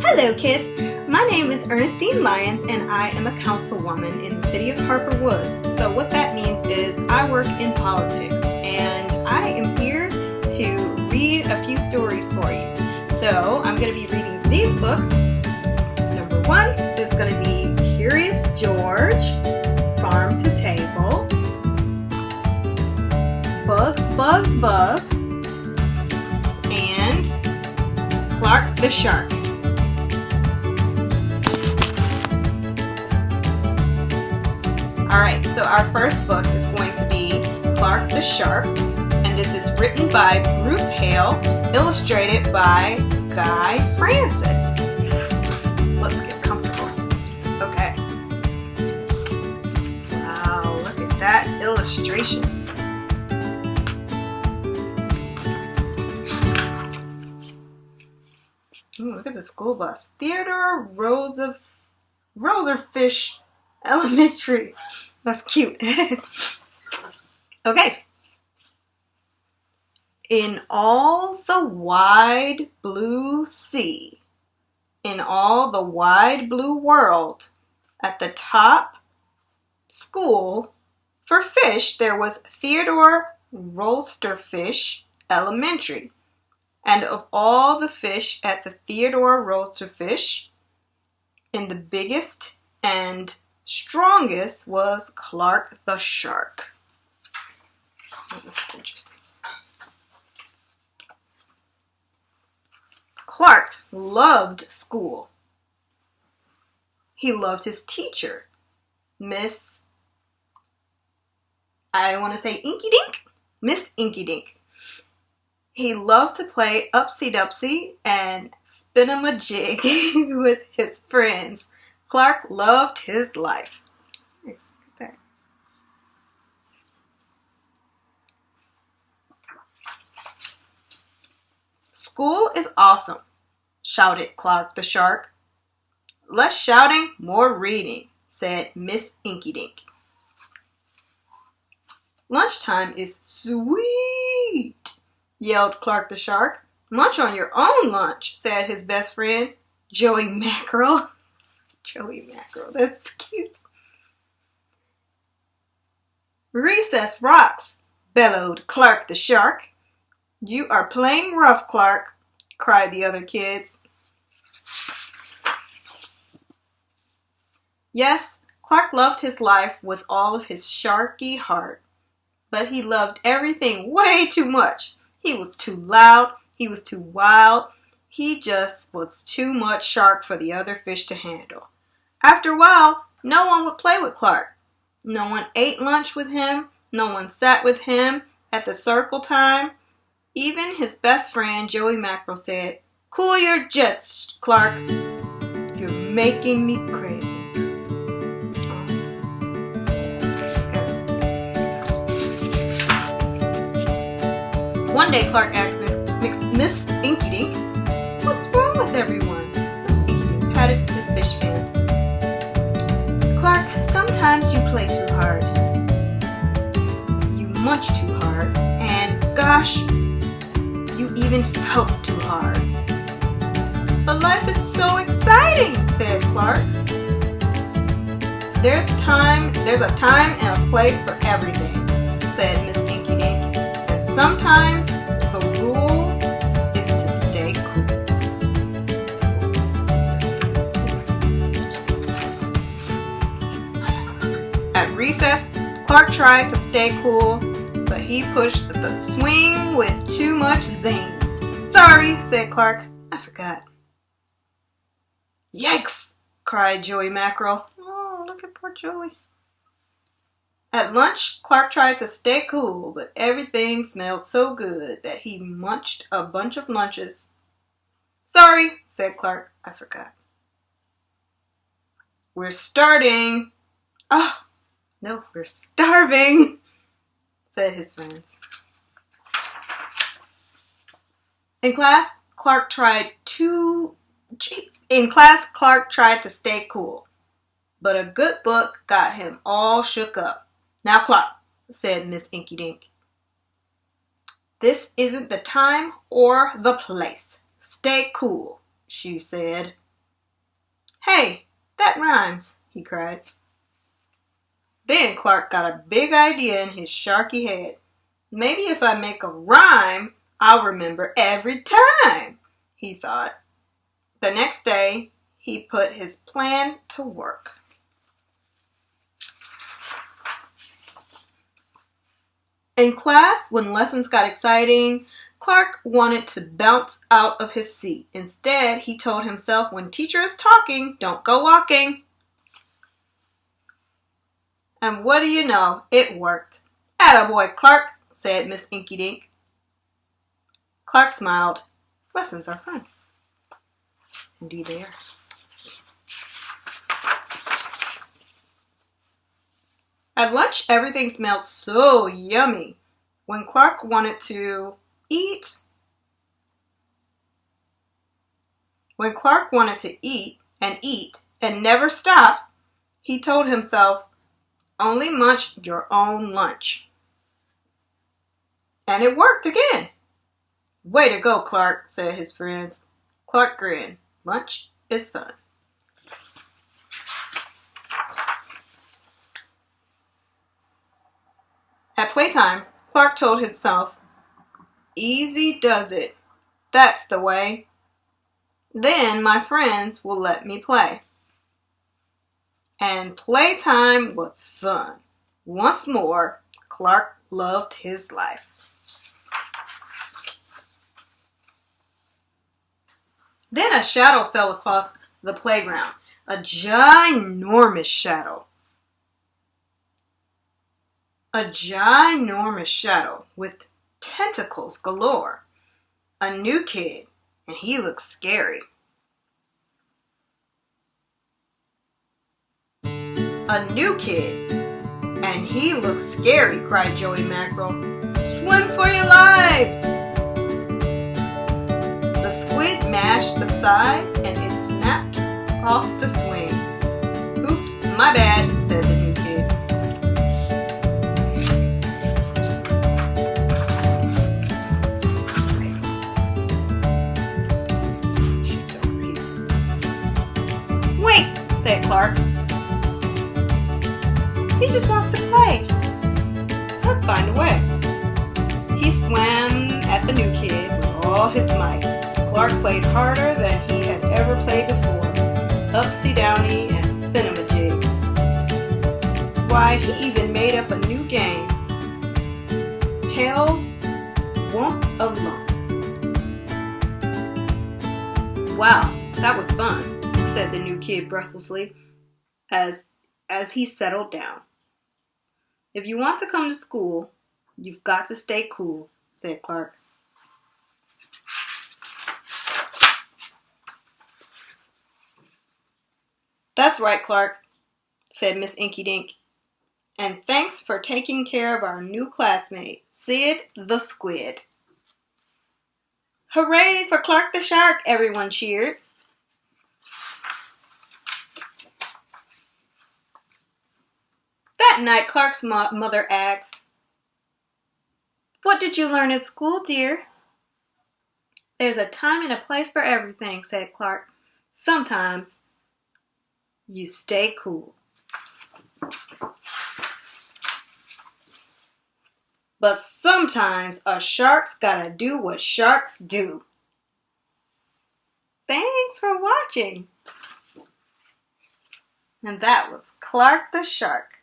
Hello kids, my name is Ernestine Lyons and I am a councilwoman in the city of Harper Woods. So what that means is I work in politics and I am here to read a few stories for you. So I'm going to be reading these books. Number one is going to be Curious George, Farm to Table, Bugs, Bugs, Bugs, and Clark the Shark. Alright, so our first book is going to be Clark the Shark, and this is written by Bruce Hale, illustrated by Guy Francis. Let's get comfortable. Okay. Wow, look at that illustration. Ooh, look at the school bus. Theodore Roserfish Elementary. That's cute. Okay. In all the wide blue sea, in all the wide blue world, at the top school for fish, there was Theodore Roserfish Elementary. And of all the fish at the Theodore Roserfish, in the biggest and strongest was Clark the Shark. Oh, this is interesting. Clark loved school. He loved his teacher, Miss Inky Dink. He loved to play upsy-dupsy and spin-a-majig with his friends. Clark loved his life. Nice. Look at that. School is awesome, shouted Clark the Shark. Less shouting, more reading, said Miss Inky Dink. Lunchtime is sweet, yelled Clark the Shark. Munch on your own lunch, said his best friend, Joey Mackerel. Joey Mackerel, that's cute. Recess rocks, bellowed Clark the Shark. You are playing rough, Clark, cried the other kids. Yes, Clark loved his life with all of his sharky heart, but he loved everything way too much. He was too loud, he was too wild, he just was too much shark for the other fish to handle. After a while, no one would play with Clark. No one ate lunch with him, no one sat with him at the circle time. Even his best friend, Joey Mackerel, said, "Cool your jets, Clark. You're making me crazy." One day, Clark asked Miss Inky Dink, "What's wrong with everyone?" Miss Inky Dink patted his fish fan. "Clark, sometimes you play too hard. You munch too hard. And gosh, you even help too hard." "But life is so exciting," said Clark. There's a time and a place for everything," said Miss Inky Dink. "And sometimes the rule is to stay cool." At recess, Clark tried to stay cool, but he pushed the swing with too much zing. "Sorry," said Clark. "I forgot." "Yikes!" cried Joey Mackerel. Oh, look at poor Joey. At lunch, Clark tried to stay cool, but everything smelled so good that he munched a bunch of lunches. "Sorry," said Clark. "I forgot." "We're starting." "Oh, no, we're starving," said his friends. In class, Clark tried to stay cool, but a good book got him all shook up. "Now, Clark," said Miss Inky Dink, "this isn't the time or the place. Stay cool," she said. Hey, that rhymes, he cried. Then Clark got a big idea in his sharky head. Maybe if I make a rhyme, I'll remember every time, he thought. The next day, he put his plan to work. In class, when lessons got exciting, Clark wanted to bounce out of his seat. Instead, he told himself, when teacher is talking, don't go walking. And what do you know? It worked. "Attaboy, Clark," said Miss Inky Dink. Clark smiled. Lessons are fun. Indeed they are. At lunch, everything smelled so yummy. When Clark wanted to eat and never stop, he told himself, only munch your own lunch. And it worked again. "Way to go, Clark," said his friends. Clark grinned. Lunch is fun. At playtime, Clark told himself, easy does it. That's the way. Then my friends will let me play. And playtime was fun. Once more, Clark loved his life. Then a shadow fell across the playground. A ginormous shadow. A ginormous shadow with tentacles galore. A new kid, and he looked scary. "A new kid, and he looks scary," cried Joey Mackerel. "Swim for your lives!" The squid mashed the side, and it snapped off the swings. "Oops, my bad," said the new kid. "Wait," said Clark. "He just wants to play. Let's find a way." He swam at the new kid with all his might. Clark played harder than he had ever played before. Upsy-downy and spin-em-a-jig. Why, he even made up a new game. Tail Wump of Lumps. "Wow, that was fun," said the new kid breathlessly as he settled down. "If you want to come to school, you've got to stay cool," said Clark. "That's right, Clark," said Miss Inky Dink. "And thanks for taking care of our new classmate, Sid the Squid." "Hooray for Clark the Shark," everyone cheered. That night, Clark's mother asked, "What did you learn at school, dear?" "There's a time and a place for everything," said Clark. "Sometimes you stay cool. But sometimes a shark's gotta do what sharks do." Thanks for watching. And that was Clark the Shark.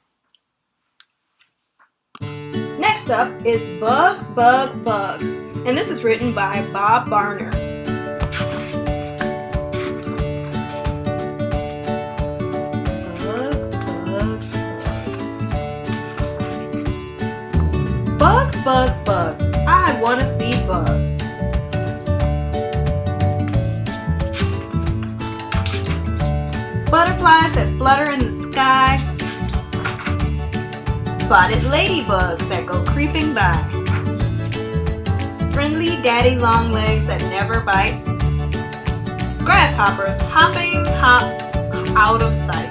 Next up is Bugs, Bugs, Bugs. And this is written by Bob Barner. Bugs, bugs, bugs. Bugs, bugs, bugs. I want to see bugs. Butterflies that flutter in the sky. Spotted ladybugs that go creeping by. Friendly daddy long legs that never bite. Grasshoppers hopping hop out of sight.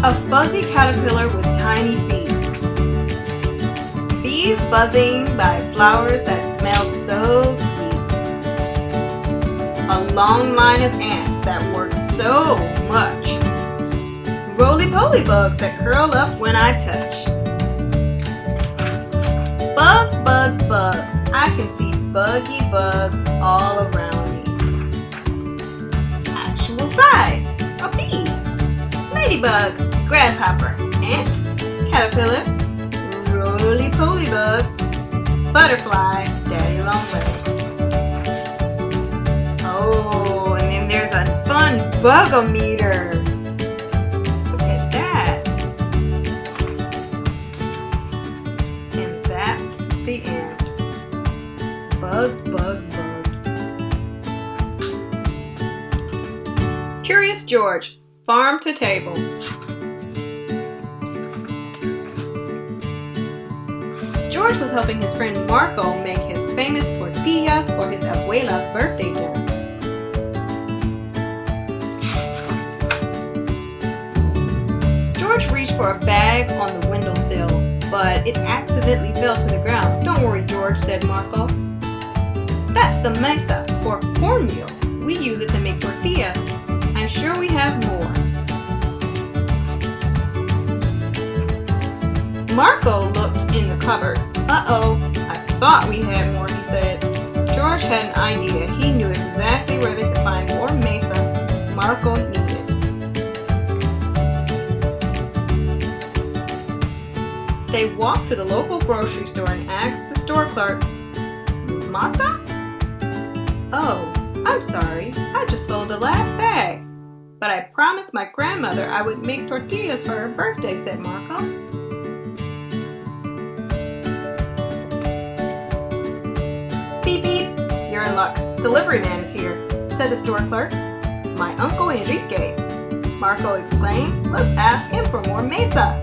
A fuzzy caterpillar with tiny feet. Bees buzzing by flowers that smell so sweet. A a long line of ants that work so much. Roly-poly bugs that curl up when I touch. Bugs, bugs, bugs. I can see buggy bugs all around me. Actual size. A bee. Ladybug. Grasshopper. Ant. Caterpillar. Roly-poly bug. Butterfly. Daddy long legs. Oh, and then there's a fun bug-o-meter. Look at that. And that's the ant. Bugs, bugs, bugs. Curious George, farm to table. George was helping his friend Marco make his famous tortillas for his abuela's birthday dinner. George reached for a bag on the windowsill, but it accidentally fell to the ground. Don't worry, George, said Marco. That's the mesa, or cornmeal. We use it to make tortillas. I'm sure we have more. Marco looked in the cupboard. Uh-oh, I thought we had more, he said. George had an idea. He knew exactly where they could find more mesa Marco needed. They walked to the local grocery store and asked the store clerk, Masa? Oh, I'm sorry. I just sold the last bag. But I promised my grandmother I would make tortillas for her birthday, said Marco. Beep, beep. You're in luck. Delivery man is here, said the store clerk. My Uncle Enrique, Marco exclaimed. Let's ask him for more mesa.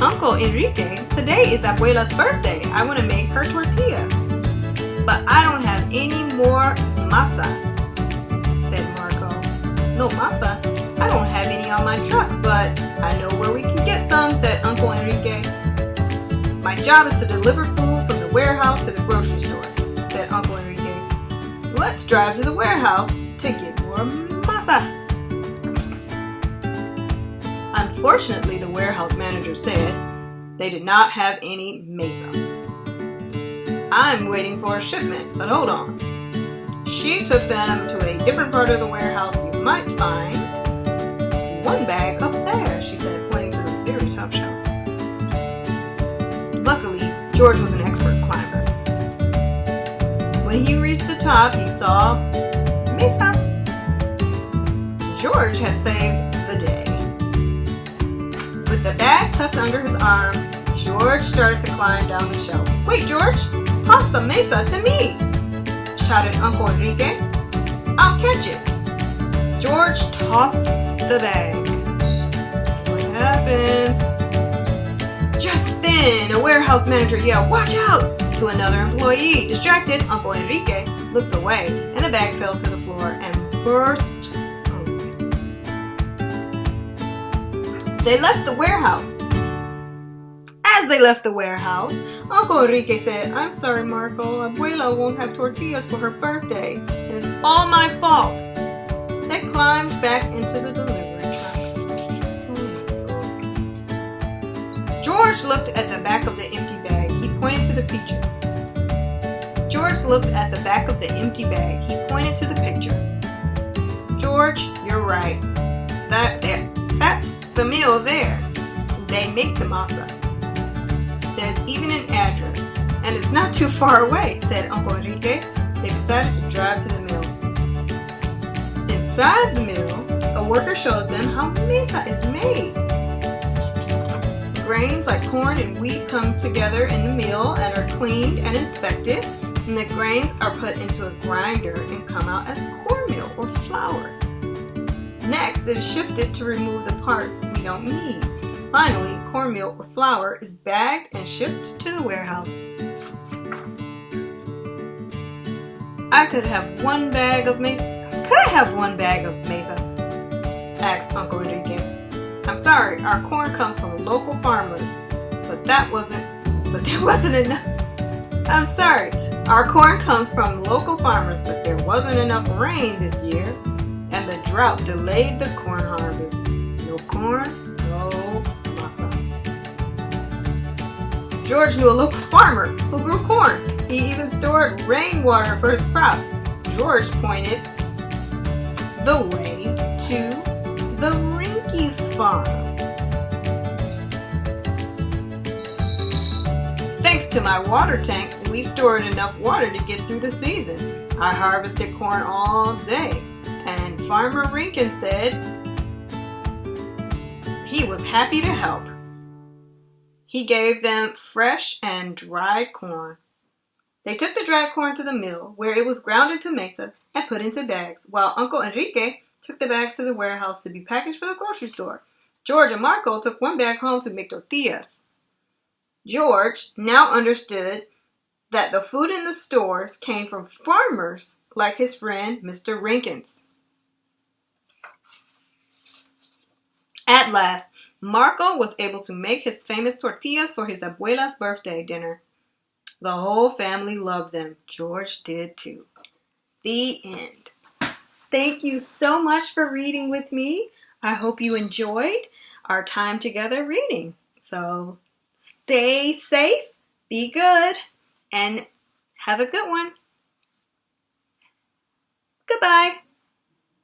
Uncle Enrique, today is Abuela's birthday. I want to make her tortilla. But I don't have any more masa, said Marco. No masa? I don't have any on my truck, but I know where we can get some, said Uncle Enrique. My job is to deliver food from the warehouse to the grocery store, said Uncle Enrique. Let's drive to the warehouse to get more masa. Unfortunately, the warehouse manager said they did not have any mesa. I'm waiting for a shipment, but hold on. She took them to a different part of the warehouse. You might find one bag up there, she said, pointing to the very top shelf. Luckily, George was an expert climber. When he reached the top, he saw mesa. George had saved the day. With the bag tucked under his arm, George started to climb down the shelf. Wait, George! Toss the mesa to me! Shouted Uncle Enrique. I'll catch it. George tossed the bag. What happens? Just then, a warehouse manager yelled, "Watch out!" to another employee. Distracted, Uncle Enrique looked away, and the bag fell to the floor and burst. They left the warehouse. As they left the warehouse, Uncle Enrique said, I'm sorry, Marco. Abuela won't have tortillas for her birthday, and it's all my fault. They climbed back into the delivery truck. George looked at the back of the empty bag. He pointed to the picture. George looked at the back of the empty bag. He pointed to the picture. George, you're right. That's the mill there. They make the masa. There's even an address, and it's not too far away, said Uncle Enrique. They decided to drive to the mill. Inside the mill, a worker showed them how mesa is made. Grains like corn and wheat come together in the mill and are cleaned and inspected, and the grains are put into a grinder and come out as cornmeal or flour. Next, it is shifted to remove the parts we don't need. Finally, cornmeal or flour is bagged and shipped to the warehouse. I could have one bag of mesa. Could I have one bag of mesa? Asked Uncle Enrique. I'm sorry, our corn comes from local farmers, but there wasn't enough. I'm sorry, our corn comes from local farmers, but there wasn't enough rain this year, and the drought delayed the corn harvest. No corn, no masa. George knew a local farmer who grew corn. He even stored rainwater for his crops. George pointed the way to the Rinky's farm. Thanks to my water tank, we stored enough water to get through the season. I harvested corn all day, and Farmer Rinkin said he was happy to help. He gave them fresh and dried corn. They took the dried corn to the mill, where it was ground into mesa and put into bags, while Uncle Enrique took the bags to the warehouse to be packaged for the grocery store. George and Marco took one bag home to make tortillas. George now understood that the food in the stores came from farmers like his friend Mr. Rinkins. At last, Marco was able to make his famous tortillas for his abuela's birthday dinner. The whole family loved them. George did too. The end. Thank you so much for reading with me. I hope you enjoyed our time together reading. So stay safe, be good, and have a good one. Goodbye.